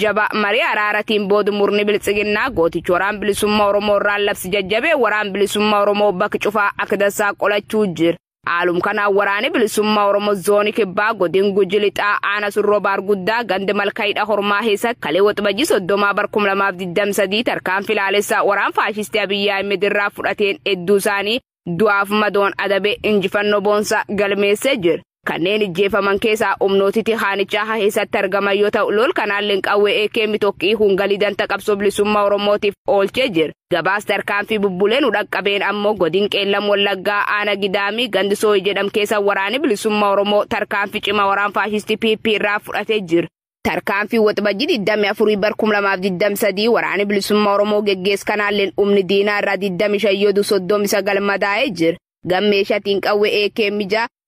jaba marii araaratiin booda murni biltsiginnaa gootichi waraan bilisummaa Oromoo irraan labsi jajjabee waraan bilisummaa Oromoo bakka cufaa akka dansaa qolachuu jira. Haaluma kanaan waraanni bilisummaa Oromoo zoonii kibbaa godina Gujii lixaa aanaa surroo baar guddaa ganda malkaayidha hormaa keessatti kalee waxabajii 30/2023 tarkaanfii ilaalessaa waraan faashistii Abiyyi Ahmed irraa fudhateen hedduu isaanii du'aaf madoon adabee injifannoo boonsaa galmeessee jira. Kanneen ijjeefaman keessaa humnootiti haanichaa keessatti argaman yoo ta'u lol kanaallee qawwee eekee tokkii hungalii danta qabsoo bilisummaa Oromootiif oolchee jira. Gabaas tarkaanfii bubbuleen dhaqqabeen ammoo godina Qeellam Wallaggaa aanaa Gidaamii gandi Sooyi jedham keessa waraanni bilisummaa Oromoo tarkaanfii cimaa waraan faashistii PP irraa fudhatee jira. Tarkaanfii waxabajii 24/2023 waraanni bilisummaa Oromoo geggeessu kanaallee humni diinaa irraa 25 madaa'ee jira. Gammeeshatiin qawwee eekee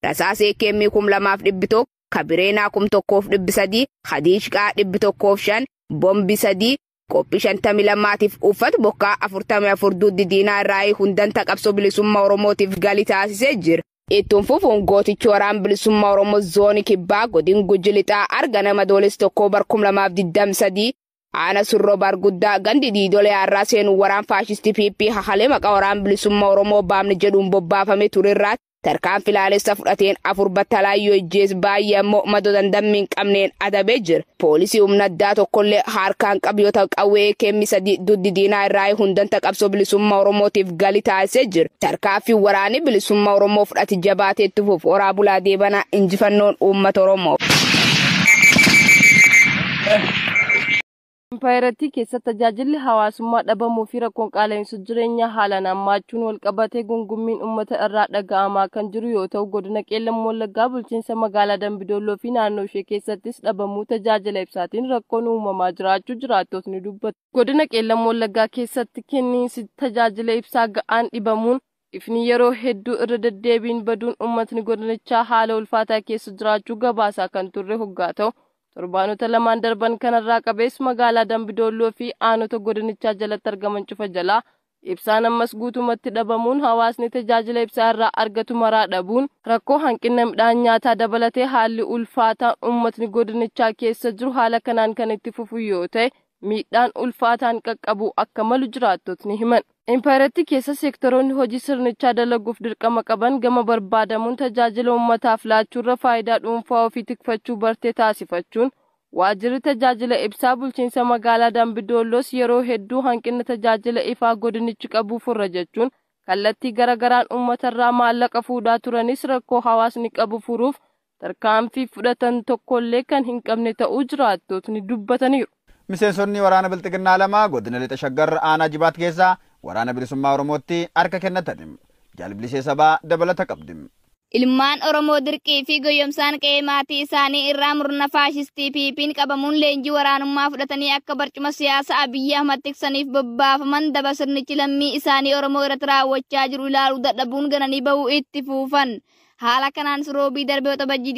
rasaas eekee 2,200 kabireenaa 1,300 hadiishqaa 105 bombi 3 qophii 52tiif uffata bokkaa 44 duddi diinaa irraa hundanta qabsoo bilisummaa Oromootiif galii taasisee jira. Ittuun fufuun gootichi waraan bilisummaa Oromoo zoonii kibbaa godina Gujii lixaa argana madooles 1/2023 aanaa surroo baar guddaa gandi diidolee har'aa seenuu waraan faashistii PP hahalee maqaa waraan bilisummaa Oromoo baamni jedhuun bobbaafame turerraatti tarkaanfii ilaalessa fudhateen 4 battalaayyoo ijjees baay'ee ammoo madoo dandammiin qabneen adabee jira. Poolisii humna addaa tokkollee harkaan qabu yoo ta'u qawwee keemmi 3 duddi diinaa irraa hundanta qabsoo bilisummaa Oromootiif galii taasisee jira. Tarkaanfii waraanni bilisummaa Oromoo fudhate jabaateetti fufu oraa bulaa deebanaa injifannoon uummata Oromoo. Impaayeratti keessatti tajaajilli hawaasummaa dhabamuu fi rakkoon qaala'insa jireenyaa haalaan hammaachuun walqabatee gungummiin uummata irraa dhaga'amaa kan jiru yoo ta'u godina Qeellam Wallaggaa bulchiinsa magaalaa Dambidolloo fi naannoo ishee keessattis dhabamuu tajaajila ibsaatiin rakkoon uumamaa jiraachuu jiraattotni dubbatu. Godina Qeellam Wallaggaa keessatti kenniinsi tajaajila ibsaa ga'aan dhibamuun ifni yeroo hedduu irra deddeebiin baduun uummatni godinichaa haala ulfaataa keessa jiraachuu gabaasaa kan turre hoggaa ta'u. Torbaanota lamaan darban kanarraa qabees magaalaa Dambidolloo fi aanota godinichaa jalatti argaman cufa jalaa ibsaan ammas guutumatti dhabamuun hawaasni tajaajila ibsaa irraa argatu maraa dhabuun rakkoo hanqina midhaan nyaataa dabalatee haalli ulfaataan uummatni godinichaa keessa jiru haala kanaan kan itti fufu yoo ta'e miidhaan ulfaataan qaqqabu akka malu jiraattotni himan. Impaayeratti keessa seektoroonni hojii sirnichaa dalaguuf dirqama qaban gama barbaadamuun tajaajila uummataaf laachuurra faayidaa dhuunfaa ofii tikfachuu bartee taasifachuun waajjirri tajaajila ibsaa bulchiinsa magaalaa Dambidolloos yeroo hedduu hanqina tajaajila ifaa godinichi qabu furra jechuun kallattii garagaraan uummatarraa maallaqa fuudhaa turanis rakkoo hawaasni qabu furuuf tarkaanfii fudhatan tokkollee kan hin qabne ta'uu jiraattotni dubbataniiru. Miseensonni waraana bilxiginnaa lama godina lixa shaggar aanaa jibaat keessaa waraana bilisummaa Oromootti harka kennatan jaalbilisee sabaa dabalata qabdi. Ilmaan Oromoo dirqii fi goyyomsaan qe'ee maatii isaanii irraa murna faashistii PP'n qabamuun leenjii waraanummaa fudhatanii akka barcuma siyaasa Abiyyi Ahmad tiksaniif bobbaafaman daba sirnichi lammii isaanii Oromoo irratti raawwachaa jiru ilaaluu dadhabuun gananii bahuu itti fuufan. Haala kanaan roobii darbee waxabajjii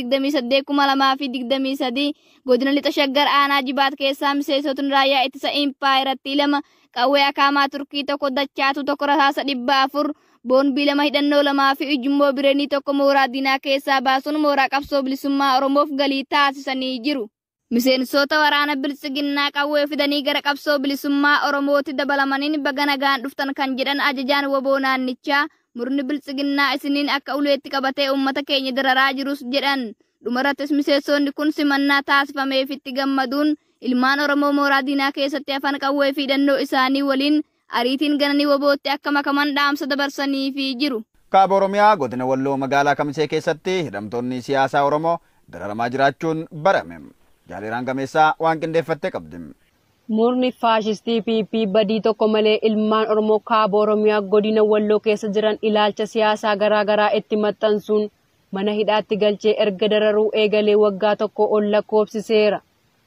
28/2023 godina lixa shaggar aanaa jibaat keessaa miseensotni raayyaa ittisa impaayeratti 2 qawwee akaamaa turkii tokko dachaatu tokko rasaasa 400 boonbii 2 hidhannoo 2 fi ujummoo bireenii tokko mooraa diinaa keessaa baasuun mooraa qabsoo bilisummaa Oromoof galii taasisanii jiru. Miseensota waraana biltsiginnaa qawwee fidanii gara qabsoo bilisummaa Oromootti dabalamaniin baga nagaan dhuftan kan jedhan ajajaan woboo naannichaa murni biltsiginnaa isiniin akka uleetti qabatee uummata keenya dararaa jirus jedhan. Dhumarrattis miseensonni kun simannaa taasifameef itti gammaduun ilmaan Oromoo mooraa diinaa keessatti afaan qawwee fi hidhannoo isaanii waliin ariitiin gananii wobootti akka makaman dhaamsa dabarsaniifii jiru. Kaaba Oromiyaa godina Walloo magaalaa Kamisee keessatti hidhamtoonni siyaasaa Oromoo dararamaa jiraachuun barame. Jaaliraan Gameessaa waan qindeeffattee qabdi. Murni faashistii PP badii tokko malee ilmaan Oromoo Kaaba Oromiyaa godina Walloo keessa jiran ilaalcha siyaasaa garaagaraa itti maxxansuun mana hidhaatti galchee erga dararuu eegalee waggaa tokko ol lakkoofsiseera.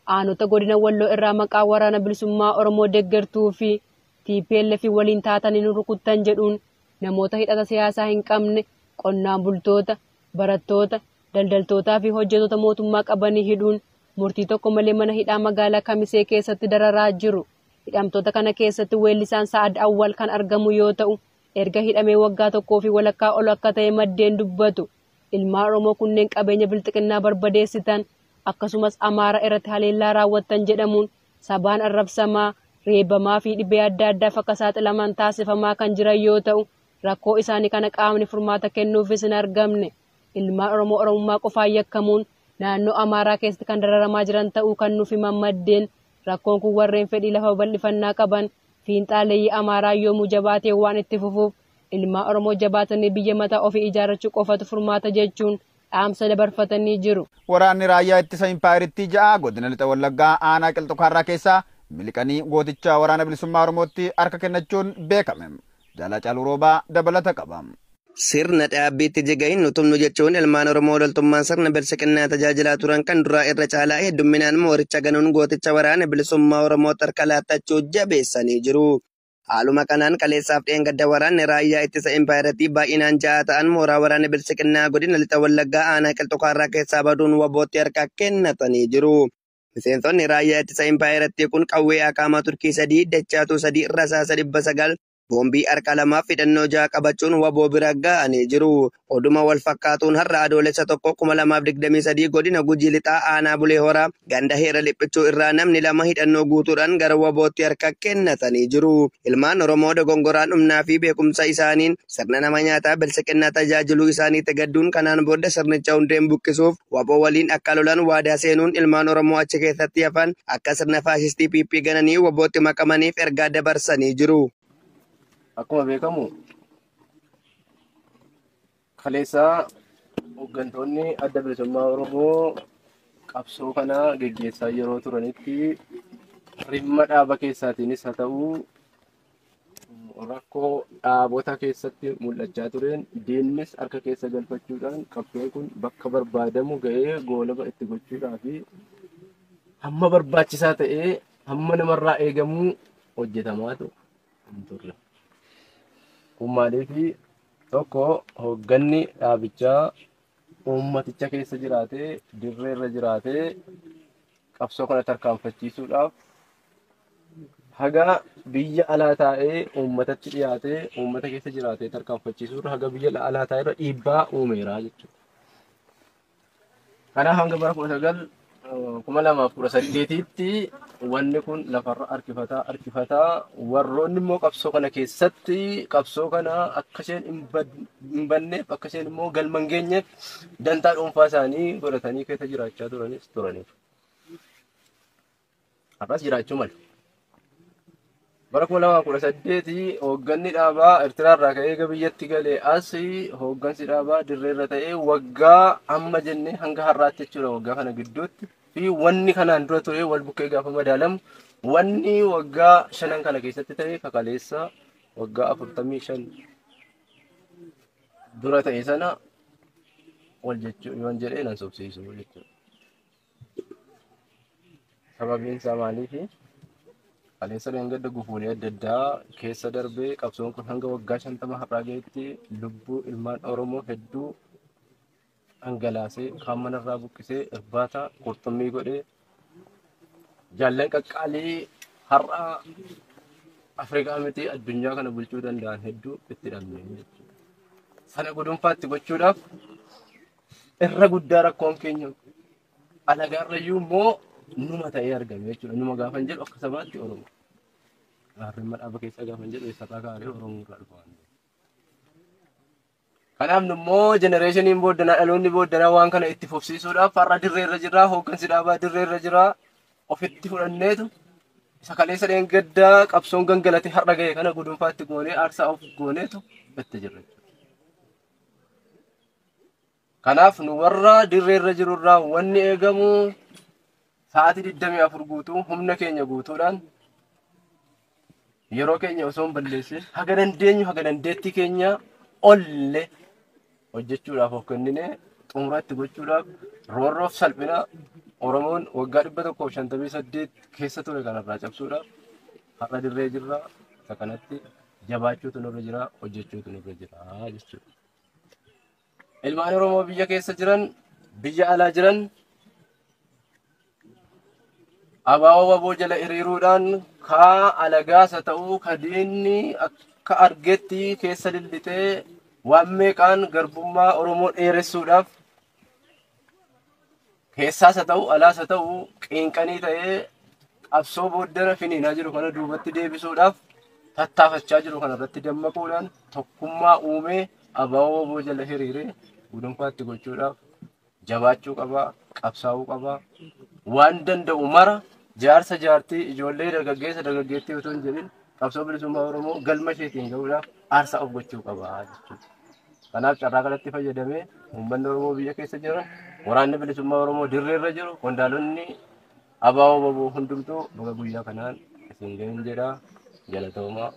Aanota godina Walloo irraa maqaa waraana bilisummaa Oromoo deeggartuu fi TPLF waliin taatanii rukuttan jedhuun namoota hidhata siyaasaa hin qabne qonnaan bultoota, barattoota, daldaltootaa fi hojjettoota mootummaa qabanii hidhuun murtii tokko malee mana hidhaa magaalaa Kamisee keessatti dararaa jiru. Hidhamtoota kana keessatti weellisaan Sa'ad Awwal kan argamu yoo ta'u, erga hidhamee waggaa tokkoo fi walakkaa ol akka ta'e maddeen dubbatu. Ilmaan Oromoo kunneen qabeenya bilxiginnaa barbadeessitan akkasumas Amaara irratti haleellaa raawwattan jedhamuun sabaan arrabsamaa, reebamaa fi dhibee adda addaaf akka saaxilaman taasifamaa kan jiran yoo ta'u, rakkoo isaanii kana qaamni furmaata kennuufis hin argamne. Ilmaan Oromoo Oromummaa qofaan yakkamuun naannoo Amaaraa keessatti kan dararamaa jiran ta'uu kan nuuf himan maddeen rakkoon kun warreen fedhii lafa bal'ifannaa qaban fiinxaaleeyyii Amaaraa yoomuu jabaatee waan itti fufuuf ilmaan Oromoo jabaatanii biyya mataa ofii ijaarrachuu qofatu furmaata jechuun dhaamsa dabarfatanii jiru. Waraanni raayyaa ittisa impaayiritti ja'a godina lixa Wallaggaa aanaa Qilxukaarraa keessaa miliqanii gooticha waraana bilisummaa Oromootti harka kennachuun beekame. Jaalaa Caaluu Roobaa dabalata qaba. Sirna dhaabbiitti jigahin nutumnu jechuun ilmaan Oromoo loltummaan sirna bilisiginnaa tajaajilaa turan kan duraa irra caalaa heddumminaan mooricha ganuun gooticha waraana bilisummaa Oromoo harka laattachuu jabeessanii jiru. Haaluma kanaan kaleessaaf dheengadda waraanni raayyaa ittisa impaayiratii baay'inaan ja'a ta'an mooraa waraana bilisiginnaa godina lixa Wallaggaa aanaa Qilxukaarraa keessaa baduun wabootti harka kennatanii jiru. Miseensonni raayyaa ittisa impaayiratii kun qawwee akaamaa turkii 3 dachaatuu 3 rasaasa 900 boombii harka lamaaf hidhannoo ja'a qabachuun waboo bira ga'anii jiru. Oduma wal fakkaatuun har'a adoolessa 2023 godina Gujii lixaa aanaa Bulee Horaa ganda heera liphichuu irraa namni 2 hidhannoo guutuudhaan gara wabootti harka kennatanii jiru. Ilmaan Oromoo dogongoraan humnaa fi beekumsa isaaniin sirna nama nyaataa bilisiginnaa tajaajiluu isaaniitti gadduun kanaan booda sirnicha hundeen buqqisuuf waboo waliin akka lolan waadaa seenuun ilmaan Oromoo achi keessatti hafan akka sirna faashistii PP gananii wabootti makamaniif ergaa dabarsanii jiru. Akkuma beekamu kaleessa hooggantoonni adda bilisummaa Oromoo qabsoo kana geggeessaa yeroo turanitti dhimma dhaaba keessaatiinis haa ta'u rakkoo dhaabota keessatti mul'achaa tureen diinnis harka keessa galfachuudhaan qabsoon kun bakka barbaadamu ga'ee goolaba itti gochuudhaa fi hamma barbaachisaa ta'ee hamma namarraa eegamuu hojjetamaatu hin turre. Maaliif tokko hoogganni dhaabichaa uummaticha keessa jiraatee dirree irra jiraatee qabsoo kana tarkaanfachiisuudhaaf haga biyya alaa taa'ee uummatatti dhiyaatee uummata keessa jiraatee tarkaanfachiisuudha haga biyya alaa taa'ee irra dhiibbaa uumeera jechuudha. Kanaaf hanga bara 2018tti wanni kun lafarra harkifataa warroonni immoo qabsoo kana keessatti qabsoo kana akka isheen hin banneef akka isheen immoo galma hin geenyeef dantaa dhuunfaa isaanii godhatanii keessa jiraachaa turaniiru. Har'as jiraachuu malu. Bara 2018 hoogganni dhaabaa Eertiraarraa ka'ee gara biyyatti galee as hooggansi dhaabaa dirreerra ta'ee waggaa amma jennee hanga har'aatti jechuudha waggaa kana gidduutti fi wanni kanaan dura ture wal bukkee gaafa madaalamu wanni waggaa 5 kana keessatti ta'e kaleessa waggaa 45 dura ta'e sana wal jechuu yoon jedhee nan sobsiisu jechuudha. Sababiin isaa maaliifi kaleessa dheengadda gufuulee adda addaa keessa darbee qabsoon kun hanga waggaa 50 har'aa ga'etti lubbuu ilmaan Oromoo hedduu dhangalaasee kaan manarraa buqqisee irbaata qurxummii godhee jaallan qaqqaalii har'a Afrikaa miti addunyaa kana bulchuu danda'an hedduu itti dhabnee jechuudha. Sana gudunfaatti gochuudhaaf irra guddaa rakkoon keenya alagaarrayyuu immoo numa ta'ee argame jechuudha. Numa gaafan jedhu akka sabaatti Oromoo. Gaarreen dhaaba keessa gaafan jedhu eessataa gaaree Oromoo irraa dhufa. Kanaaf immoo jenereeshiniin booddanaa dhaloonni booddanaa waan kana itti fufsiisuudhaaf har'a dirreerra jira, hooggansi dhaabaa dirreerra jira, ofitti fudhanneetu isa kaleessa dheengaddaa qabsoon gangalate har'a ga'e kana gudunfaatti goonee aarsaa of gooneetu itti jirra. Kanaaf nu warra dirreerra jirurraa wanni eegamu sa'aatii 24 guutuu humna keenya guutuudhaan yeroo keenya osoo hin balleessin haga dandeenyu haga dandeettii keenya olle hojjechuudhaaf of kennine xumuratti gochuudhaaf roorroof salphina Oromoon waggaa 158 keessa ture kanarraa cabsuudhaaf har'a dirree jirra. Isa kanatti jabaachuutu nurra jira, hojjechuutu nurra jira jechuudha. Ilmaan Oromoo biyya keessa jiran, biyya alaa jiran abaaboo waboo jala hiriiruudhaan kaa alagaasa ta'uu ka diinni akka argetti keessa lillitee waan meeqaan garbummaa Oromoo dheeressuudhaaf keessaas haa ta'u alaas haa ta'u qeenqanii ta'ee qabsoo booddara finiinaa jiru kana duubatti deebisuudhaaf tattaafachaa jiru kana irratti dammaquudhaan tokkummaa uumee abaaboo waboo jala hiriiree gudunfaatti gochuudhaaf jabaachuu qabaa, qabsaa'uu qabaa, waan danda'u mara jaarsa jaartii ijoollee dargaggeettii otoo hin jedhin qabsoo bilisummaa Oromoo galma isheetiin gahuudhaaf aarsaa of gochuu qabaa jechuudha. Kanaaf carraa kanatti fayyadamee uummanni Oromoo biyya keessa jiran waraanni bilisummaa Oromoo dirreerra jiru qondaalonni abaaboo waboo hundumtuu baga guyyaa kanaan isin gahin jedhaa. Jalatoomaa.